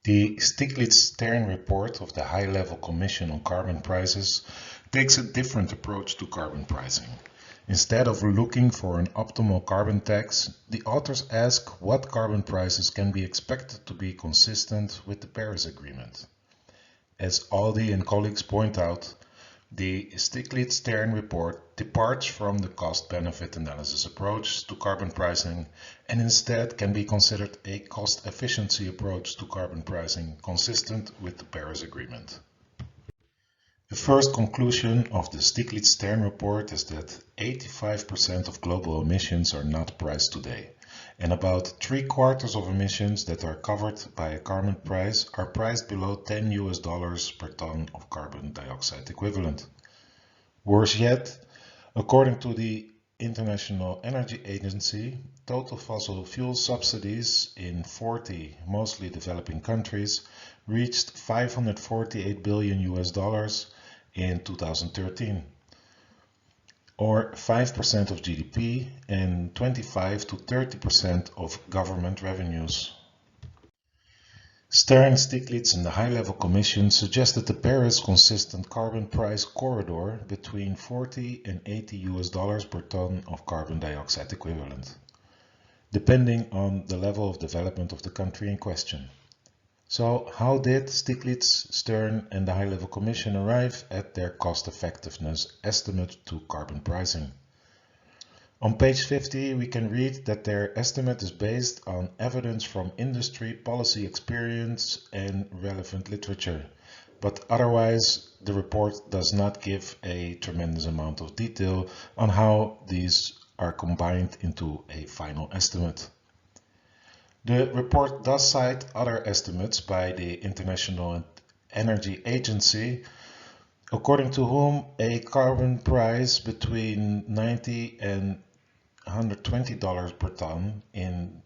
The Stiglitz-Stern report of the High-Level Commission on Carbon Prices takes a different approach to carbon pricing. Instead of looking for an optimal carbon tax, the authors ask what carbon prices can be expected to be consistent with the Paris Agreement. As Aldi and colleagues point out, the Stiglitz-Stern report departs from the cost-benefit analysis approach to carbon pricing and instead can be considered a cost-efficiency approach to carbon pricing consistent with the Paris Agreement. The first conclusion of the Stiglitz-Stern report is that 85% of global emissions are not priced today, and about 3/4 of emissions that are covered by a carbon price are priced below $10 per ton of carbon dioxide equivalent. Worse yet, according to the International Energy Agency, total fossil fuel subsidies in 40 mostly developing countries reached $548 billion in 2013, or 5% of GDP and 25 to 30% of government revenues. Stern, Stiglitz and the High-Level Commission suggested a Paris-consistent carbon price corridor between $40 and $80 per ton of carbon dioxide equivalent, depending on the level of development of the country in question. So how did Stiglitz, Stern and the High-Level Commission arrive at their cost-effectiveness estimate to carbon pricing? On page 50, we can read that their estimate is based on evidence from industry, policy experience and relevant literature, but otherwise the report does not give a tremendous amount of detail on how these are combined into a final estimate. The report does cite other estimates by the International Energy Agency, according to whom a carbon price between $90 and $120 per ton in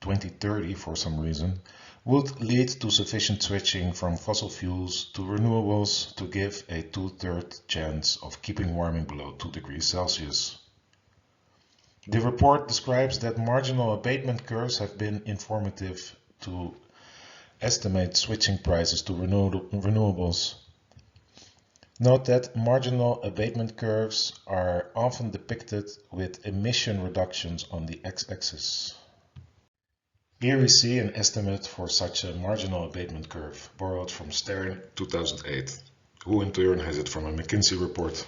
2030 for some reason would lead to sufficient switching from fossil fuels to renewables to give a 2/3 chance of keeping warming below 2 degrees Celsius. The report describes that marginal abatement curves have been informative to estimate switching prices to renewables. Note that marginal abatement curves are often depicted with emission reductions on the x-axis. Here we see an estimate for such a marginal abatement curve, borrowed from Stern 2008, who in turn has it from a McKinsey report.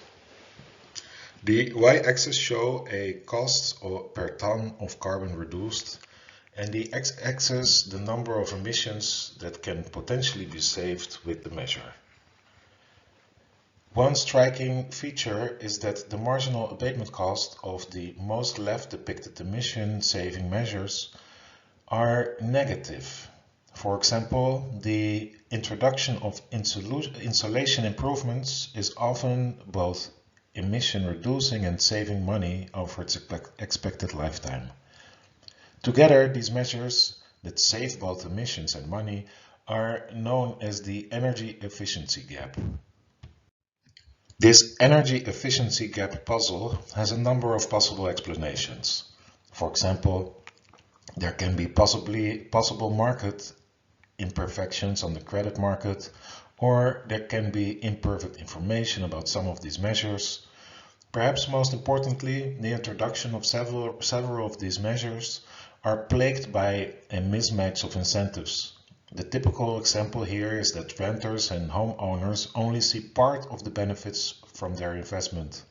The y-axis show a cost per ton of carbon reduced, and the x-axis the number of emissions that can potentially be saved with the measure. One striking feature is that the marginal abatement cost of the most left depicted emission saving measures are negative. For example, the introduction of insulation improvements is often both emission reducing and saving money over its expected lifetime. Together, these measures that save both emissions and money are known as the energy efficiency gap. This energy efficiency gap puzzle has a number of possible explanations. For example, there can be possible market imperfections on the credit market, or there can be imperfect information about some of these measures. Perhaps most importantly, the introduction of several of these measures are plagued by a mismatch of incentives. The typical example here is that renters and homeowners only see part of the benefits from their investment.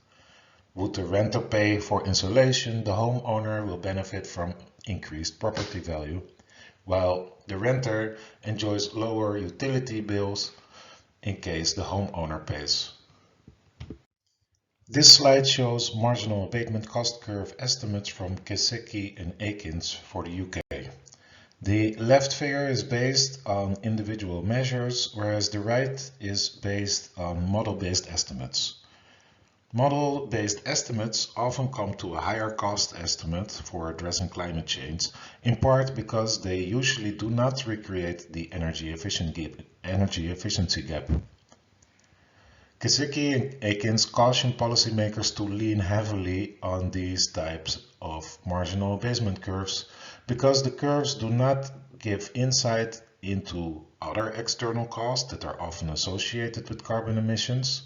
Would the renter pay for insulation, the homeowner will benefit from increased property value, while the renter enjoys lower utility bills in case the homeowner pays. This slide shows marginal abatement cost curve estimates from Kisicki and Akins for the UK. The left figure is based on individual measures, whereas the right is based on model-based estimates. Model-based estimates often come to a higher cost estimate for addressing climate change, in part because they usually do not recreate the energy efficiency gap. Kisicki and Akins caution policymakers to lean heavily on these types of marginal abatement curves because the curves do not give insight into other external costs that are often associated with carbon emissions.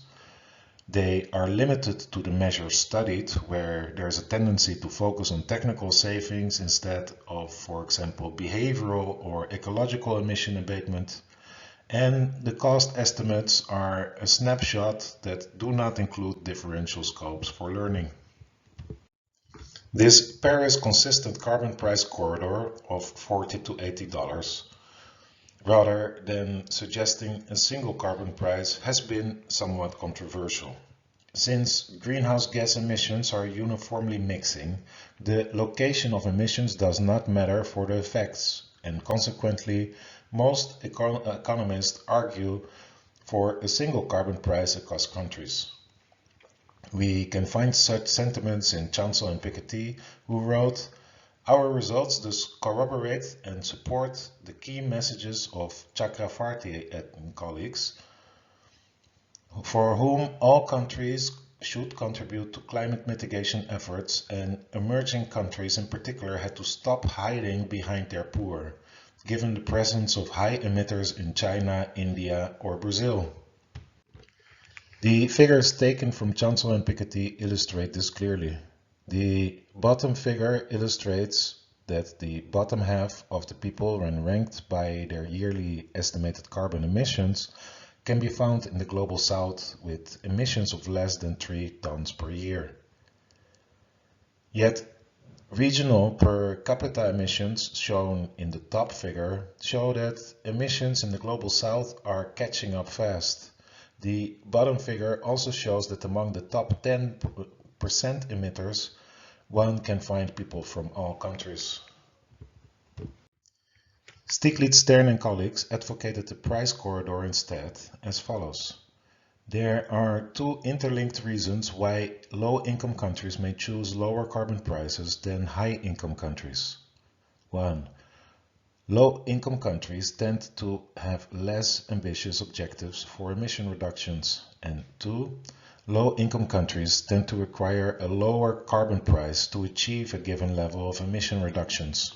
They are limited to the measures studied, where there's a tendency to focus on technical savings instead of, for example, behavioral or ecological emission abatement. And the cost estimates are a snapshot that do not include differential scopes for learning. This Paris consistent carbon price corridor of $40 to $80, rather than suggesting a single carbon price, has been somewhat controversial. Since greenhouse gas emissions are uniformly mixing, the location of emissions does not matter for the effects, and consequently, most economists argue for a single carbon price across countries. We can find such sentiments in Chancel and Piketty, who wrote, "Our results thus corroborate and support the key messages of Chakravarty and colleagues, for whom all countries should contribute to climate mitigation efforts, and emerging countries in particular had to stop hiding behind their poor, given the presence of high emitters in China, India, or Brazil." The figures taken from Chancel and Piketty illustrate this clearly. The bottom figure illustrates that the bottom half of the people, when ranked by their yearly estimated carbon emissions, can be found in the Global South with emissions of less than 3 tons per year. Yet, regional per capita emissions shown in the top figure show that emissions in the Global South are catching up fast. The bottom figure also shows that among the top 10% emitters, one can find people from all countries. Stiglitz-Stern and colleagues advocated the price corridor instead as follows. There are two interlinked reasons why low-income countries may choose lower carbon prices than high-income countries. 1. Low-income countries tend to have less ambitious objectives for emission reductions, and 2. Low-income countries tend to require a lower carbon price to achieve a given level of emission reductions.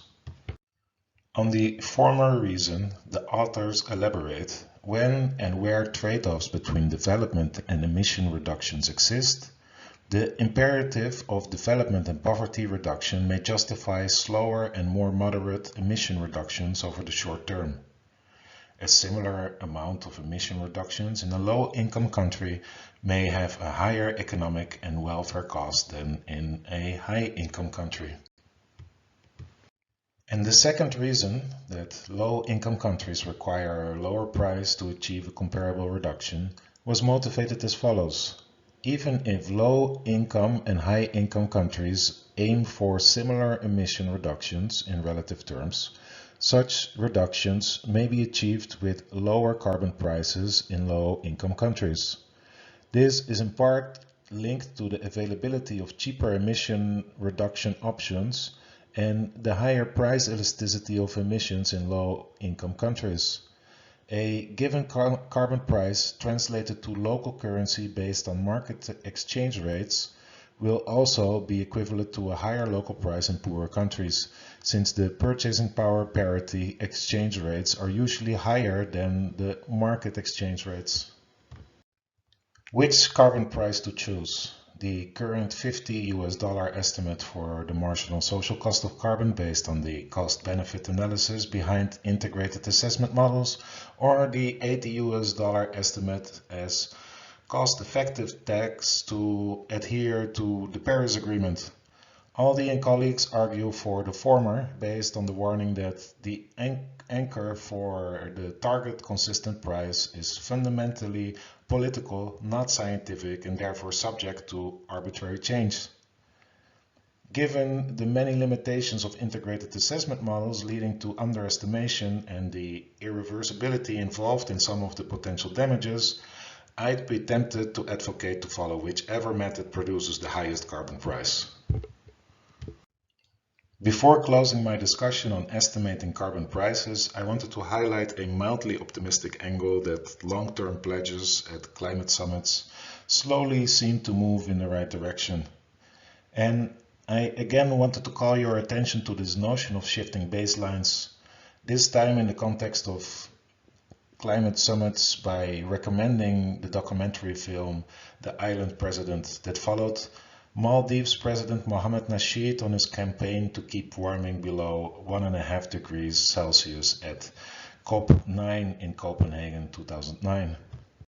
On the former reason, the authors elaborate: when and where trade-offs between development and emission reductions exist, the imperative of development and poverty reduction may justify slower and more moderate emission reductions over the short term. A similar amount of emission reductions in a low-income country may have a higher economic and welfare cost than in a high-income country. And the second reason, that low-income countries require a lower price to achieve a comparable reduction, was motivated as follows. Even if low-income and high-income countries aim for similar emission reductions in relative terms, such reductions may be achieved with lower carbon prices in low-income countries. This is in part linked to the availability of cheaper emission reduction options and the higher price elasticity of emissions in low-income countries. A given carbon price translated to local currency based on market exchange rates will also be equivalent to a higher local price in poorer countries, since the purchasing power parity exchange rates are usually higher than the market exchange rates. Which carbon price to choose? The current $50 estimate for the marginal social cost of carbon based on the cost-benefit analysis behind integrated assessment models, or the $80 estimate as cost-effective tax to adhere to the Paris Agreement. Aldi and colleagues argue for the former based on the warning that the anchor for the target consistent price is fundamentally political, not scientific, and therefore subject to arbitrary change. Given the many limitations of integrated assessment models leading to underestimation and the irreversibility involved in some of the potential damages, I'd be tempted to advocate to follow whichever method produces the highest carbon price. Before closing my discussion on estimating carbon prices, I wanted to highlight a mildly optimistic angle that long-term pledges at climate summits slowly seem to move in the right direction. And I again wanted to call your attention to this notion of shifting baselines, this time in the context of climate summits by recommending the documentary film The Island President that followed Maldives President Mohammed Nasheed on his campaign to keep warming below 1.5 degrees Celsius at COP9 in Copenhagen 2009.